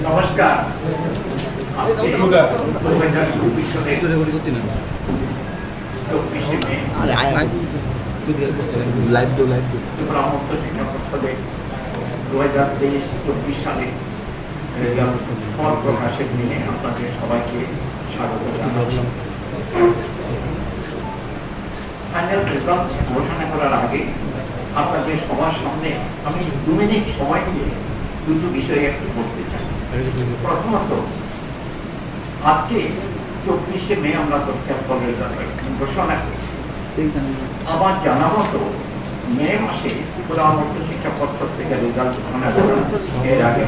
নমস্কার। ত্রিপুরা মুক্ত শিক্ষা পর্ষদের 2023-24 সালে ফল প্রকাশের দিনে আপনাদের সবাইকে স্বাগত জানাচ্ছি। ফাইনাল রেজাল্ট ঘোষণা করার আগে আপনাদের সবার সামনে আমি 2 মিনিট সময় নিয়ে দুটো বিষয় একটু বলতে চাই। প্রথমত, আজকে 24শে মে আমরা পরীক্ষার ফল রেজাল্ট ঘোষণা করছি। আমার জানা মতো মে মাসে ত্রিপুরা মুক্ত শিক্ষা পর্ষদ থেকে রেজাল্ট ঘোষণা করা এর আগে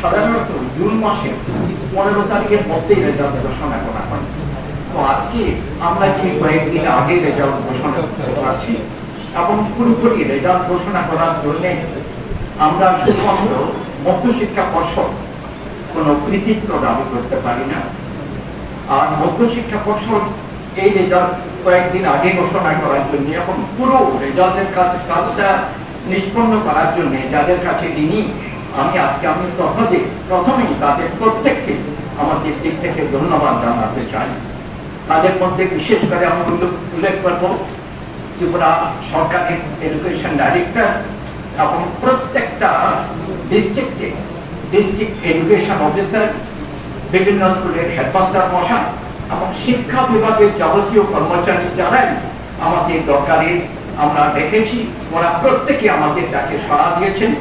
সাধারণত জুন মাসে 15 তারিখের মধ্যেই রেজাল্ট ঘোষণা করা হয়। তো আজকে আমরা যে কয়েকদিন আগে রেজাল্ট ঘোষণা করতে পারছি এবং পুরোপুরি রেজাল্ট ঘোষণা করার জন্য আমরা শুধুমাত্র মধ্য শিক্ষা পর্ষদ কোনো কৃতিত্ব দাবি করতে পারি না। আর মধ্য শিক্ষা পর্ষদ এই রেজাল্ট কয়েকদিন আগে ঘোষণা করার জন্য এখন পুরো রেজাল্টের কাজটা নিষ্পন্ন করার জন্য যাদের কাছে ঋণী আমি প্রথমেই তাদের প্রত্যেককে আমাদের দিক থেকে ধন্যবাদ জানাতে চাই। তাদের মধ্যে বিশেষ করে আমি উল্লেখ করব ত্রিপুরা সরকারের এডুকেশন ডাইরেক্টর এবং প্রত্যেকটা ডিস্ট্রিক্ট এডুকেশন অফিসার, বিভিন্ন স্কুলের হেডমাস্টার মশাই এবং শিক্ষা বিভাগের যাবতীয় কর্মচারী যারাই আমাদের দরকারে আমরা দেখেছি, ওরা প্রত্যেকে আমাদের ডাকে সাড়া দিয়েছেন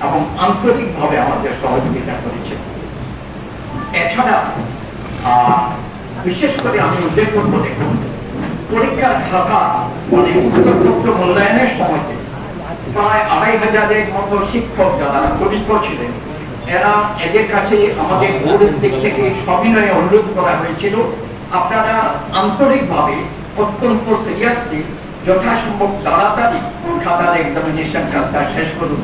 এবং আন্তরিকভাবে আমাদের সহযোগিতা করেছেন। এছাড়া বিশেষ করে আমি উল্লেখ করবো, দেখুন পরীক্ষার খাতা মানে উত্তরপত্র মূল্যায়নের সময় প্রায় 2500-এর মতো শিক্ষক যারা জড়িত ছিলেন, এদের কাছে আমাদের বোর্ডের দিক থেকে সবিনয়ে অনুরোধ করা হয়েছিল, আপনারা আন্তরিকভাবে অত্যন্ত সিরিয়াসলি যথাসম্ভব তাড়াতাড়ি খাতার এক্সামিনেশন কাজটা শেষ করুন।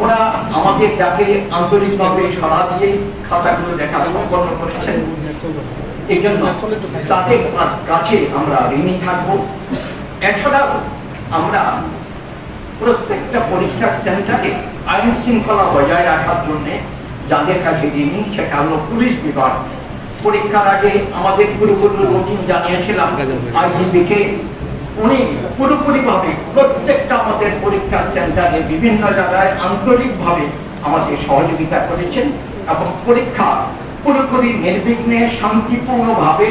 ওরা আমাদের ডাকে আন্তরিকভাবে সাড়া দিয়ে খাতাগুলো দেখা সম্পন্ন করেছেন। এই জন্য তাদের কাছে আমরা ঋণী থাকব। এছাড়াও আমরা প্রত্যেকটা পরীক্ষা সেন্টারে আইন শৃঙ্খলা বজায় রাখার জন্য যাদের কাছে ঋণী, সেটা হলো পুলিশ বিভাগ। পরীক্ষার আগে আমাদের পুরোপুরি রুটিন জানিয়েছিলাম আইজিপিকে, উনি পুরোপুরিভাবে প্রত্যেকটা আমাদের পরীক্ষা সেন্টারে বিভিন্ন জায়গায় আন্তরিকভাবে আমাদের সহযোগিতা করেছেন এবং পরীক্ষা পুরোপুরি নির্বিঘ্নে শান্তিপূর্ণভাবে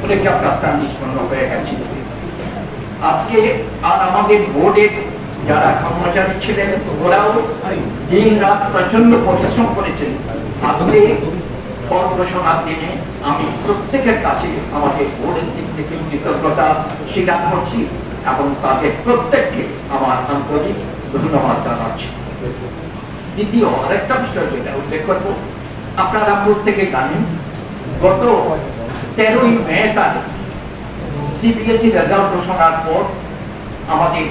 পরীক্ষা কাজটা নিষ্পন্ন হয়ে গেছে। আজকে আর আমাদের বোর্ডের যারা কর্মচারী ছিলেন ওরাও দিন রাত প্রচন্ড পরিশ্রম করেছেন। আজকে ফল ঘোষণার দিনে আমি প্রত্যেকের কাছে আমাদের বোর্ডের দিক থেকে কৃতজ্ঞতা স্বীকার করছি এবং তাদের প্রত্যেককে আমার আন্তরিক ধন্যবাদ জানাচ্ছি। দ্বিতীয় আরেকটা বিষয় যেটা উল্লেখ করবো, আপনারা প্রত্যেকে জানেন গত 13ই মে তারিখ সিবিএসই রেজাল্ট ঘোষণার পর আমাদের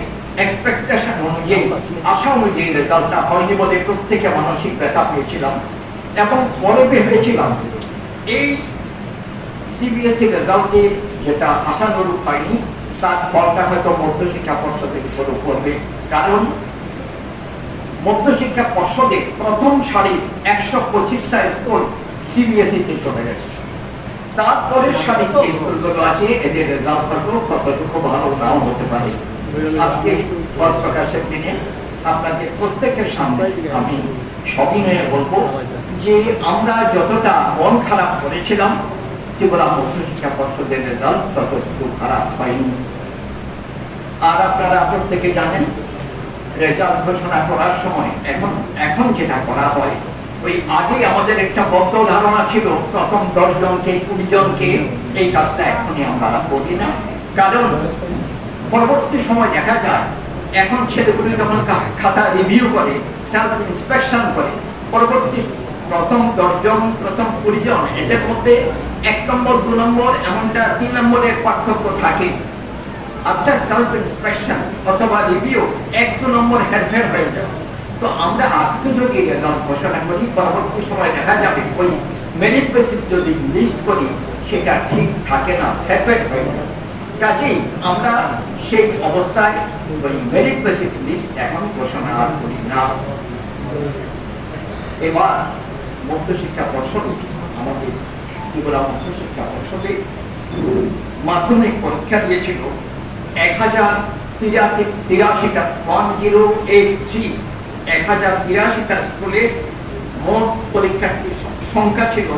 এক্সপেকটেশন অনুযায়ী, আশা অনুযায়ী রেজাল্টটা হয়নি বলে প্রত্যেকে মানসিক ব্যথা পেয়েছিলাম এবং পরে ভেবেছিলাম এই সিবিএসই রেজাল্টে যেটা আশানুরূপ হয়নি তার ফলটা হয়তো মধ্য শিক্ষা পর্ষদের উপরে পড়বে, কারণ মধ্য শিক্ষা পর্ষদে প্রথম সারি 125টা স্কুল সিবিএসইতে চলে গেছে। তারপরে সারিতে স্কুলগুলো আছে, এদের রেজাল্ট হয়তো ততটুকু ভালো নাও হতে পারে। আজকে ফল প্রকাশের দিনে আপনাদের প্রত্যেকের সামনে আমি সবিনয়ে বলবো যে আমরা যতটা মন খারাপ করেছিলাম ত্রিপুরা মুক্ত শিক্ষা পর্ষদের রেজাল্ট ততটুকু খারাপ হয়নি। আর আপনারা প্রত্যেকে জানেন রেজাল্ট ঘোষণা করার সময় এখন যেটা করা হয়, ওই আগে আমাদের একটা বদ্ধ ধারণা ছিল প্রথম 10 জনকে 20 জনকে, এই কাজটা এখনই আমরা করি না। কারণ পরবর্তী সময় দেখা যায় এখন ছেলেগুলি যখন খাতা রিভিউ করে, সেলফ ইন্সপেকশন করে, পরবর্তী প্রথম 10 জন প্রথম 20 জন এদের মধ্যে 1 নম্বর 2 নম্বর এমনটা 3 নম্বরের পার্থক্য থাকে। আফটার সেলফ ইন্সপেকশন অথবা রিভিউ 1-2 নম্বর হেরফের হয়ে যায়। তো আমরা আজকে যদি রেজাল্ট ঘোষণা করি, পরবর্তী সময় দেখা যাবে ওই মেরিট বেসিস যদি লিস্ট করি সেটা ঠিক থাকে না, হেরফের হয়ে যায়। কাজেই আমরা সেই অবস্থায় ওই মেরিট বেসিস লিস্ট এখন ঘোষণা করি না। এবার মধ্যশিক্ষা পর্ষদে আমাদের ত্রিপুরা মধ্যশিক্ষা পর্ষদে মাধ্যমিক পরীক্ষা দিয়েছিল 1083টা 1083টা স্কুলে মোট পরীক্ষার্থীর সংখ্যা ছিল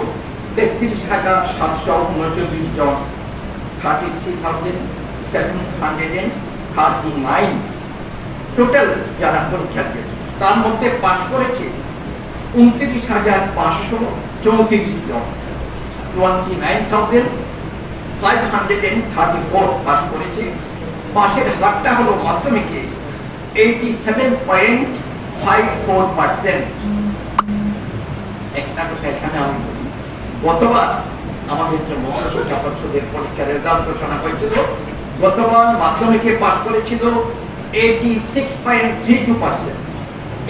33,739 জন, 33,739 টোটাল যারা পরীক্ষা দিয়েছে। তার মধ্যে পাস করেছে 29,534 জন, 29,534 পাস করেছে। পাশের হারটা হলো মাধ্যমিকে 87.54%। একটা কথা এখানে আমি বলি, গতবার আমাদের যে মধ্যশিক্ষা পর্ষদের পরীক্ষার রেজাল্ট ঘোষণা হয়েছিল, গতবার মাধ্যমিকে পাস করেছিল 86.32%,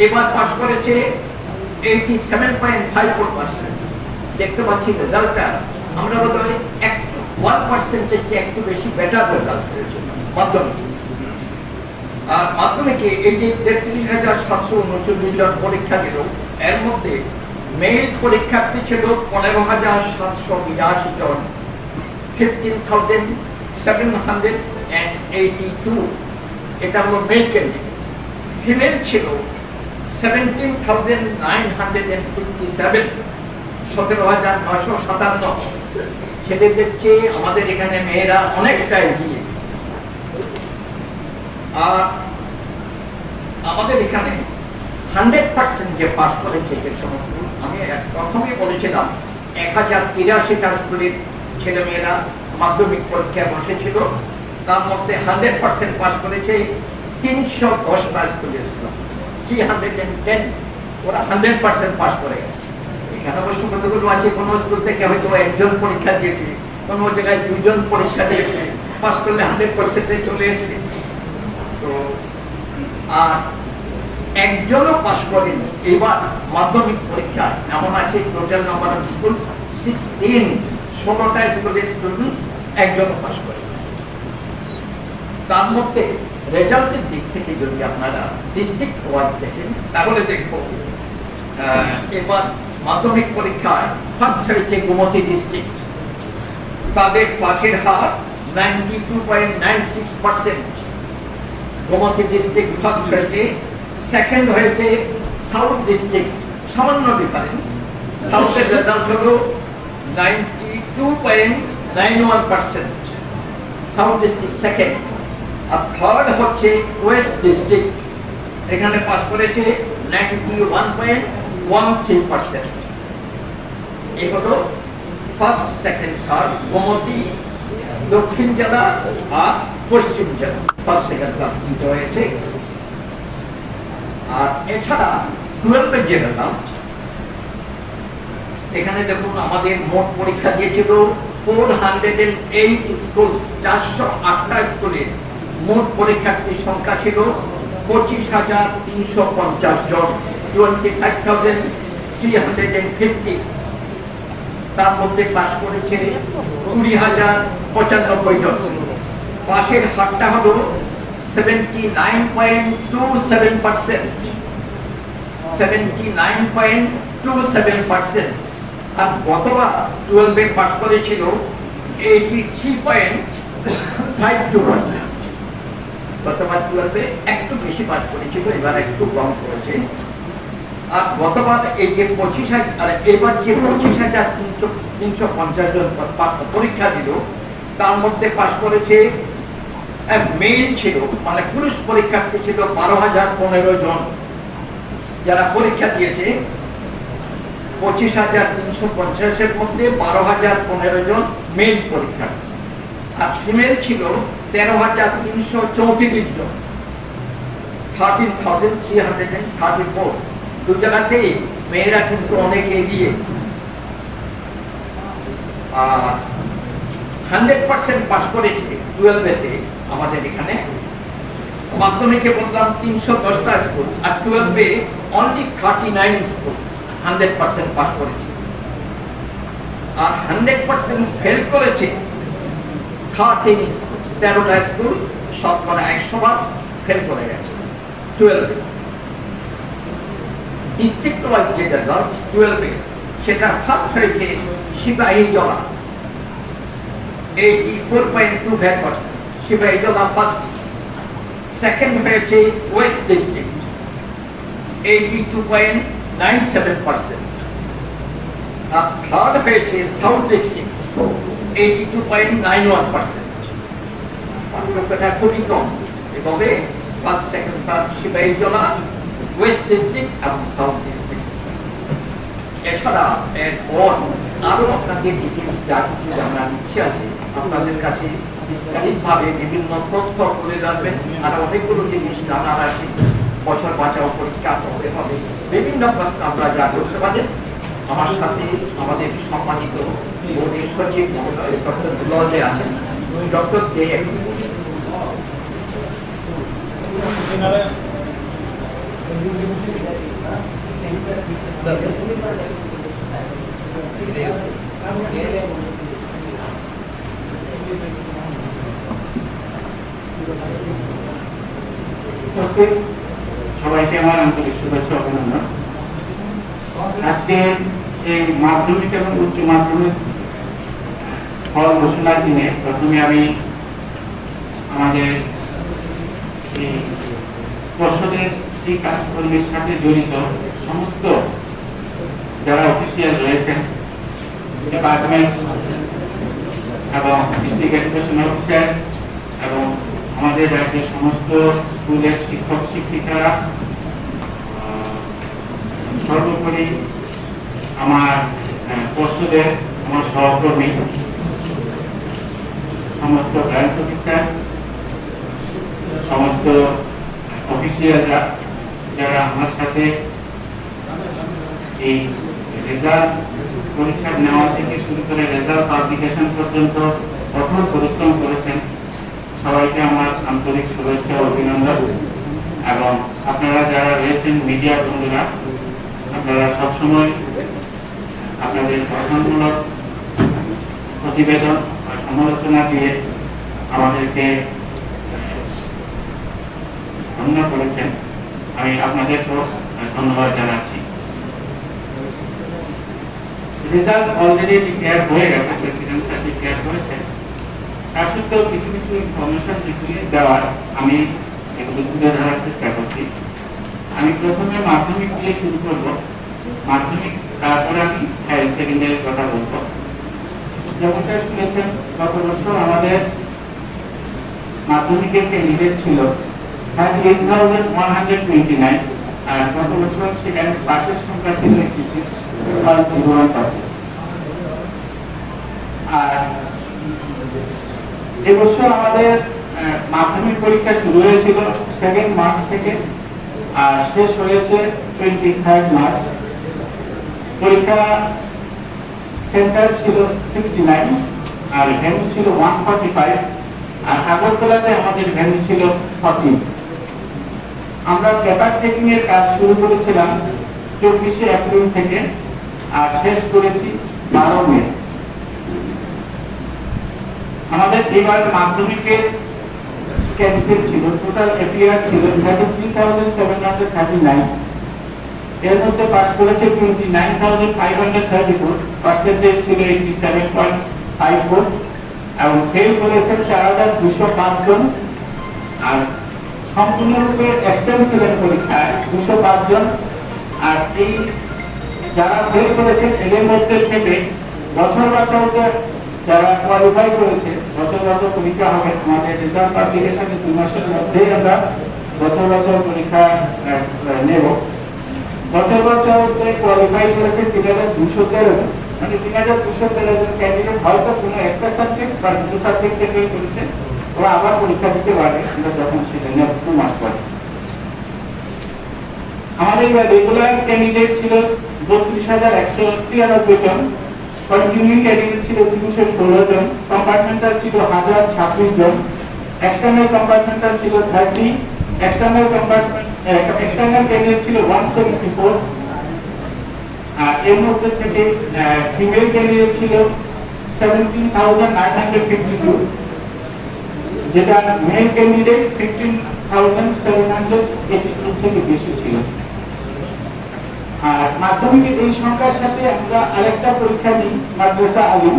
এবার পাস করেছে 87.54%। দেখতে পাচ্ছি রেজাল্টটা আমরা বোধহয় একটু 1% একটু বেশি বেটার রেজাল্ট হয়েছে মাধ্যমিকে। আর মাধ্যমিকে এই যে 33,739 জন পরীক্ষা দিল, এর মধ্যে মেল পরীক্ষার্থী ছিল 15,782 জন, 15,782, এটা হলো মেল ক্যান্ডিডেট। ফিমেল ছিল 17,957, 17,957। ছেলেদের চেয়ে আমাদের এখানে মেয়েরা অনেকটা এগিয়ে। আর আমাদের এখানে 100% যে পাস করেছে যে সমস্ত, আমি প্রথমেই বলেছিলাম 1083টা স্কুলের ছেলেমেয়েরা মাধ্যমিক পরীক্ষায় বসেছিল, তার মধ্যে 100% পাস করেছে 310টা স্কুলের স্টুডেন্ট, 310, ওরা 100% পাস করে গেছে। এখানে অবশ্য কতগুলো আছে, কোন স্কুল থেকে হয়তো একজন পরীক্ষা দিয়েছে, কোন জায়গায় দুজন পরীক্ষা দিয়েছে, পাস করলে 100% চলে এসেছে। তো আর একজনও পাস করেনি এবার মাধ্যমিক পরীক্ষায়। এমন আছে টোটাল নাম্বার অফ স্কুল 16টা স্কুলের স্টুডেন্টস একজনও পাস করে। তার মধ্যে রেজাল্টের দিক থেকে যদি আপনারা ডিস্ট্রিক্ট ওয়াইজ দেখেন তাহলে দেখবো এবার মাধ্যমিক পরীক্ষায় ফার্স্ট হয়েছে গোমতী ডিস্ট্রিক্ট, তাদের পাসের হার 92.96%। গোমতী ডিস্ট্রিক্ট ফার্স্ট হয়েছে। সেকেন্ড হয়েছে সাউথ ডিস্ট্রিক্ট, সামান্য ডিফারেন্স, সাউথের রেজাল্ট হলো 92.91%, সাউথ ডিস্ট্রিক্ট সেকেন্ড। আর থার্ড হচ্ছে ওয়েস্ট ডিস্ট্রিক্ট, এখানে পাস করেছে 91.13%। এই হলো ফার্স্ট, সেকেন্ড, থার্ড গোমতী, দক্ষিণ জেলা আর পশ্চিম জেলা ফার্স্ট, সেকেন্ড, থার্ড হয়েছে। আর এছাড়া 12 যে রেজাল্ট, এখানে দেখুন আমাদের মোট পরীক্ষা দিয়েছিল 408 স্কুল, 408টা স্কুলের মোট পরীক্ষার্থীর সংখ্যা ছিল 25,350 জন, 25,350। তার মধ্যে পাস করেছে 20,095 জন। পাশের হারটা হলো 79.27%, 79.27%। আর গতবার 12 পাস করেছিল 83.52%। গতবার 12 একটু বেশি পাস করেছিল, এবার একটু কম করেছে। আর গতবার এই যে 25,000 আর এবার যে 25,350 জন পরীক্ষা দিল, তার মধ্যে পাস করেছে মেল ছিল, মানে পুরুষ পরীক্ষার্থী ছিল 12,015 জন যারা পরীক্ষা দিয়েছে। 25,350-এর মধ্যে 12,015 জন মেল পরীক্ষার্থী, আর ফিমেল ছিল 13,334 জন, 13,334। দু জায়গাতেই মেয়েরা কিন্তু অনেক এগিয়ে। আর 100% পাস করেছে 12-তে আমাদের এখানে। মাধ্যমিকে বললাম 310টা স্কুল, আর 12-এ অনলি 39 স্কুল 100% পাস করেছে। আর 100% ফেল করেছে 13 স্কুল, 13টা স্কুল, শতকরা 100 ফেল করে গেছে 12-এ। ডিস্ট্রিক্ট ওয়াইজ যে রেজাল্ট 12 সেটা ফার্স্ট হয়েছে সিপাহীজলা 84.25%, সিপাহীজলা ফার্স্ট। সেকেন্ড হয়েছে ওয়েস্ট ডিস্ট্রিক্ট 82.97%, আর থার্ড হয়েছে সাউথ ডিস্ট্রিক্ট 82.91%। পার্থক্যটা খুবই কম। এভাবে first, second, third Sepahijala, west district এবং সাউথ ডিস্ট্রিক্ট। এছাড়া এরপর আরো আপনাদের ডিটেলস যা কিছু জানার ইচ্ছে আছে আপনাদের কাছে বিস্তারিতভাবে বিভিন্ন তথ্য তুলে ধরবেন। আর অনেকগুলো জিনিস জানার আছে, বছর বাঁচাও পরীক্ষা হবে হবে, বিভিন্ন প্রশ্ন আমরা যা করতে পারেন। আমার সাথে আমাদের সম্মানিত বোর্ডের সচিব মহোদয় ডক্টর দুলাল আছেন, ডক্টর দে সবাইকে আমার আন্তরিক শুভেচ্ছা অভিনন্দন। আজকে এই মাধ্যমিক এবং উচ্চ মাধ্যমিক ফল ঘোষণার দিনে প্রথমে আমি আমাদের এই পর্ষদের এই কাজকর্মের সাথে জড়িত সমস্ত যারা অফিসিয়াল রয়েছেন, ডিপার্টমেন্ট এবং ডিস্ট্রিক্ট এডুকেশন অফিসার এবং আমাদের রাজ্যের সমস্ত স্কুলের শিক্ষক শিক্ষিকারা, সর্বোপরি আমার পর্ষদের আমার সহকর্মী, সমস্ত ব্রাঞ্চ অফিসার, সমস্ত অফিসিয়ালরা যারা আমার সাথে এই রেজাল্ট পরীক্ষা নেওয়া থেকে শুরু করে রেজাল্ট পাবলিকেশন পর্যন্ত কঠোর পরিশ্রম করেছেন, সবাইকে আমার আন্তরিক শুভেচ্ছা ও অভিনন্দন। এবং আপনারা যারা রয়েছেন মিডিয়া বন্ধুরা, আপনারা সবসময় আপনাদের গঠনমূলক প্রতিবেদন বা সমালোচনা দিয়ে আমাদেরকে ধন্য করেছেন, আমি আপনাদেরকেও ধন্যবাদ জানাচ্ছি। রেজাল্ট অলরেডি ডিক্লেয়ার হয়ে গেছে, প্রেসিডেন্ট স্যার ডিক্লেয়ার করেছেন। তার সত্ত্বেও কিছু কিছু ইনফরমেশন যেগুলি দেওয়ার আমি এগুলো তুলে ধরার চেষ্টা করছি। আমি প্রথমে মাধ্যমিক দিয়ে শুরু করব, মাধ্যমিক, তারপরে আমি হায়ার সেকেন্ডারির কথা বলবো। যেমনটা শুনেছেন, গত বছর আমাদের মাধ্যমিকের ক্যান্ডিডেট ছিল 38,129, আর গত বছর সেখানে পাশের সংখ্যা ছিল 86.01%। আর এবছর আমাদের মাধ্যমিক পরীক্ষা শুরু হয়েছিল 7 মার্চ থেকে আর শেষ হয়েছে 23 মার্চ। পরীক্ষা সেন্টার ছিল 69 আর ভেন্যু ছিল 145, আর আগরতলাতে আমাদের ভেন্যু ছিল 14। আমরা পেপার চেকিং এর কাজ শুরু করেছিলাম 24 এপ্রিল থেকে আর শেষ করেছি 12 মে। আমাদের এবার মাধ্যমিকের ক্যান্ডিডেট ছিল, টোটাল এপিআর ছিল 33,739, এর মধ্যে পাস করেছে 29,534, পার্সেন্টেজ ছিল 87.54, এবং ফেল করেছেন 4,205 জন, আর সম্পূর্ণরূপে অ্যাবসেন্ট ছিলেন পরীক্ষায় 205 জন। আর এই যারা ফেল করেছেন এদের মধ্যে থেকে বছর বাঁচাওতে যারা কোয়ালিফাই করেছে, বছর বাঁচাও পরীক্ষা হবে আমাদের রেজাল্ট পাবলিকেশনের 2 মাসের মধ্যেই আমরা বছর বাঁচাও পরীক্ষা নেব। বছর বাঁচাওতে কোয়ালিফাই করেছে 3,213 জন, মানে 3,213 জন ক্যান্ডিডেট হয়তো কোনো একটা সাবজেক্ট বা দুটো সাবজেক্ট ফেল করেছে, ওরা আবার পরীক্ষা দিতে পারবে যখন সেটা নেব 2 মাস পরে। আমাদের রেগুলার ক্যান্ডিডেট ছিল 32,193 জন, কন্টিনিউইং ক্যান্ডিডেট ছিল 316 জন, কম্পার্টমেন্টাল ছিল 1,026 জন, এক্সটার্নাল কম্পার্টমেন্টাল ছিল 30, এক্সটার্নাল ক্যান্ডিডেট ছিল 174, আর এর মধ্যে থেকে ফিমেল ক্যান্ডিডেট ছিল 17,952, যেটা মেল ক্যান্ডিডেট 15,782 থেকে বেশি ছিল। আর মাধ্যমিকের এই সংখ্যার সাথে আমরা আরেকটা পরীক্ষা নিই, মাদ্রাসা আলিম।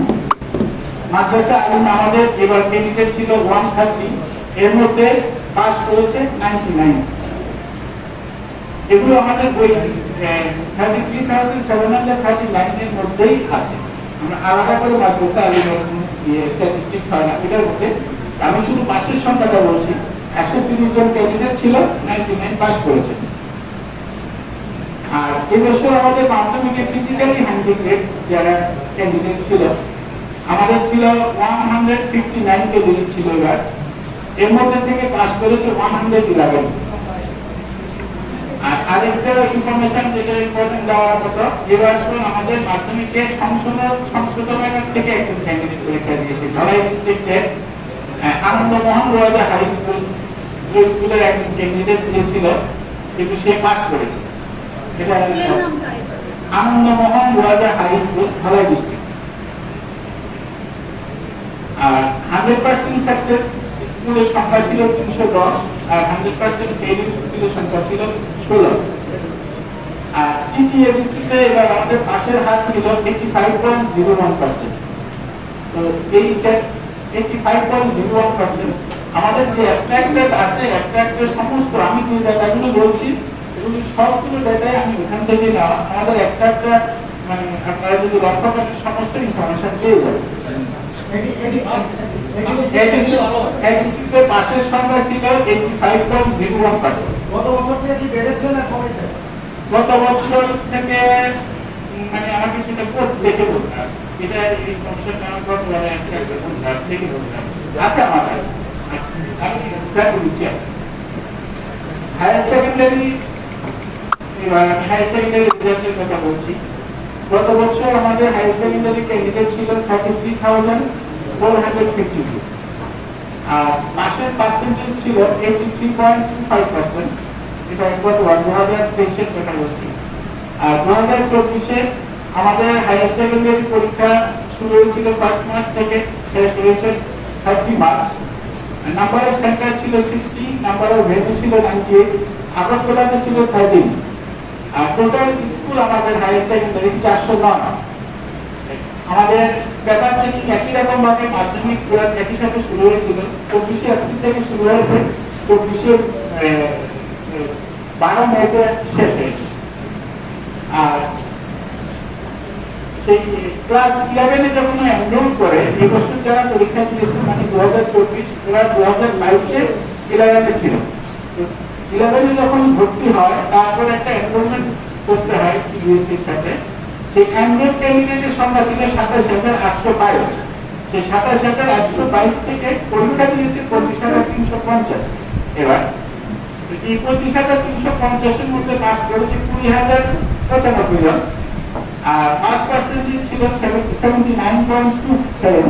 মাদ্রাসা আলিম আমাদের এবার ক্যান্ডিডেট ছিল 130, এর মধ্যে পাস করেছে 99। এগুলো আমাদের বই 33,739 এর মধ্যেই আছে। আমরা আলাদা করে মাদ্রাসা আলিমের স্ট্যাটিস্টিক্স হয় না এটার মধ্যে। আমি শুধু পাশের সংখ্যাটা বলছি, 130 জন ক্যান্ডিডেট ছিল, 99 পাস করেছে। আর এবছর আমাদের মাধ্যমিকে ফিজিক্যালি হ্যান্ডিক্যাপ যারা ক্যান্ডিডেট ছিল, আমাদের ছিল 159 ক্যান্ডিডেট ছিল এবার, এর মধ্যে থেকে পাস করেছে 111। আর আরেকটা ইনফরমেশন যেটা ইম্পর্টেন্ট দেওয়ার কথা, এবার আমাদের মাধ্যমিকে সংশোধনাগার থেকে একজন ক্যান্ডিডেট পরীক্ষা দিয়েছে, ধলাই ডিস্ট্রিক্টের আনন্দমোহন রোয়াদা হাই স্কুল, যে স্কুলের একজন ক্যান্ডিডেট দিয়েছিল কিন্তু সে পাস করেছে। সেটা Anandamohan Rowada high school, Dhalai district. আর 100% সাকসেস স্কুলের সংখ্যা ছিল 310, আর 100% ফেলিং স্কুলের সংখ্যা ছিল 16। আর টিটিএবিসিতে এবার আমাদের পাশের হার ছিল 85.01%। তো এই 85.01% আমাদের যে অ্যাবস্ট্রাক্টেড আছে, অ্যাবস্ট্রাক্টের সমস্ত আমি যে ডাটাগুলো বলছি এগুলো সবগুলো ডাটাই আমি ওখান থেকে নেওয়া। আমাদের অ্যাবস্ট্রাক্টটা মানে আপনারা যদি লক্ষ্য করেন সমস্ত ইনফরমেশন পেয়ে যাবেন। পাশের সংখ্যা ছিল 85.01%। গত বছর থেকে কি বেড়েছে না কমেছে? গত বছর থেকে মানে আমাকে সেটা দেখে বলতে হবে, এটা এই কমিশন আমার কত মানে একটা দেখে বলতে হবে। আচ্ছা আমার কাছে আমি দেখে দিচ্ছি। হায়ার সেকেন্ডারি, এবার আমি হায়ার সেকেন্ডারি রেজাল্টের কথা বলছি। গত বছর আমাদের হায়ার সেকেন্ডারি ক্যান্ডিডেট ছিল 33,452, আর পাশের পার্সেন্টেজ ছিল 83.25%। এটা একবার 2023-এর কথা বলছি। আর 2024-এ আমাদের হায়ার সেকেন্ডারি পরীক্ষা শুরু হয়েছিল 1 মার্চ থেকে, শেষ হয়েছে 30 মার্চ। নাম্বার অফ সেন্টার ছিল 60, নাম্বার অফ ভেন্যু ছিল 98, আগস্ট ছিল 13। আর টোটাল স্কুল আমাদের হায়ার সেকেন্ডারি 409। আমাদের ব্যাপার চেকিং একই রকম ভাবে মাধ্যমিক পুরো একই সাথে শুরু হয়েছিল, 24শে এপ্রিল থেকে শুরু হয়েছে, 24শে 12 মেতে শেষ হয়েছে। আর সেই ক্লাস 11-এ যখন এনরোল করে এই বছর যারা পরীক্ষা দিয়েছে মানে 2024, ওরা 2022-এ 11-এ ছিল। 11-এ যখন ভর্তি হয় তারপর একটা এনরোলমেন্ট করতে হয় ইউএসসির সাথে। সেই এনরোল ক্যান্ডিডেটের সংখ্যা ছিল 27,822। সেই 27,822 থেকে পরীক্ষা দিয়েছে 25,350। এবার এই 25,350-এর মধ্যে পাস করেছে 20,095 জন। আর পাস পার্সেন্টেজ ছিল 79.27।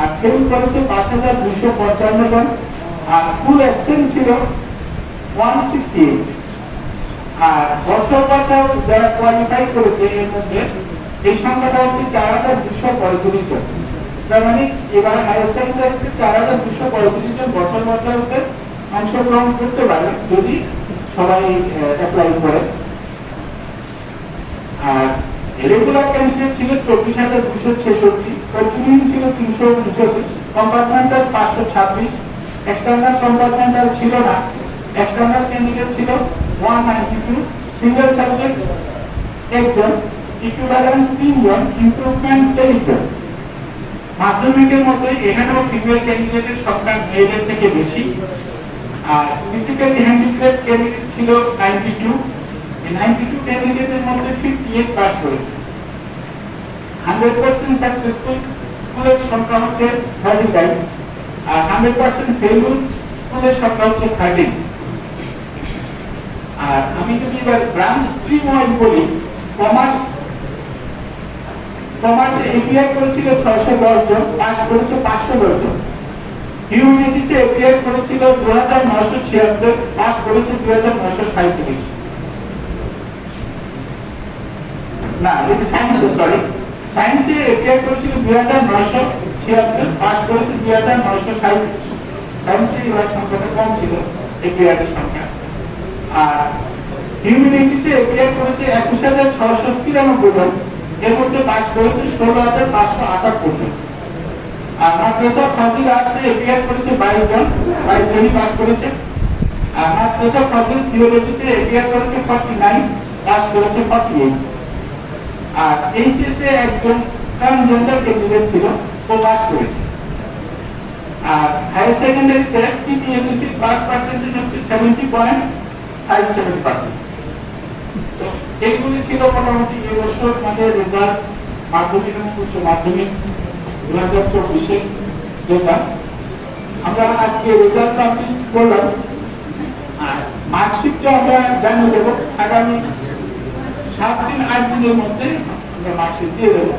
আর ফেল করেছে 5,255 জন। আর ফুল অ্যাবসেন্ট ছিল 168। আর বছর বছর যারা কোয়ালিফাই করেছে এর মধ্যে এই সংখ্যাটা হচ্ছে 4,235 জন। তার মানে এবার হায়ার সেকেন্ডারিতে 4,235 জন বছর বছরতে অংশগ্রহণ করতে পারে যদি সবাই অ্যাপ্লাই করে। আর রেগুলার ক্যান্ডিডেট ছিল 24,266, কন্টিনিউইং ছিল 339, কম্পার্টমেন্টাল 526, এক্সটার্নাল কম্পার্টমেন্টাল ছিল না। এক্সটার্নাল ক্যান্ডিডেট ছিল 192, সিঙ্গেল সাবজেক্ট 1 জন, ইকুইভ্যালেন্স 3 জন, ইমপ্রুভমেন্ট 23 জন। মাধ্যমিকের মধ্যে এখানেও ফিমেল ক্যান্ডিডেটের সংখ্যা মেয়েদের থেকে বেশি। আর ফিজিক্যালি হ্যান্ডিক্যাপ ক্যান্ডিডেট ছিল 92। এই 92 ক্যান্ডিডেটের মধ্যে 58 পাস করেছে। 100% সাকসেসফুল স্কুলের সংখ্যা হচ্ছে 39, আর 100% ফেইলিউর স্কুলের সংখ্যা হচ্ছে 13। আর আমি যদি এবার ব্রাঞ্চ স্ট্রিম ওয়াইজ বলি, কমার্সে এপিআই করেছিল 610 জন, পাস করেছে 510 জন। হিউম্যানিটিসে এপিআই করেছিল 2976, পাস করেছে 2937। না, এটা সায়েন্সে, সরি, সায়েন্সে এপিআই করেছিল 2976, পাস করেছে 2937। সায়েন্সে এবার সংখ্যাটা কম ছিল এপিআই এর সংখ্যা। আর হিউম্যানিটিসে এপিয়ার করেছে 21,693 জন, এর মধ্যে পাস করেছে 16,578 জন। আর মাদ্রাসা ফাজিল আর্টসে এপিয়ার করেছে 22 জনই পাস করেছে। আর মাদ্রাসা ফাজিল থিওলজিতে এপিয়ার করেছে 49, পাস করেছে 48। আর এইচএসএ একজন ট্রান্সজেন্ডার ক্যান্ডিডেট ছিল, ও পাস করেছে। আর হায়ার সেকেন্ডারিতে টিটিএমসি পাস পার্সেন্টেজ হচ্ছে 70.57%। তো এইগুলি ছিল মোটামুটি এই বছর আমাদের রেজাল্ট, মাধ্যমিক এবং উচ্চ মাধ্যমিক 2024-এর যেটা আমরা আজকে রেজাল্ট পাবলিশ করলাম। আর মার্কশিটটা আমরা জানিয়ে দেবো আগামী 7 দিন 8 দিনের মধ্যে আমরা মার্কশিট দিয়ে দেবো।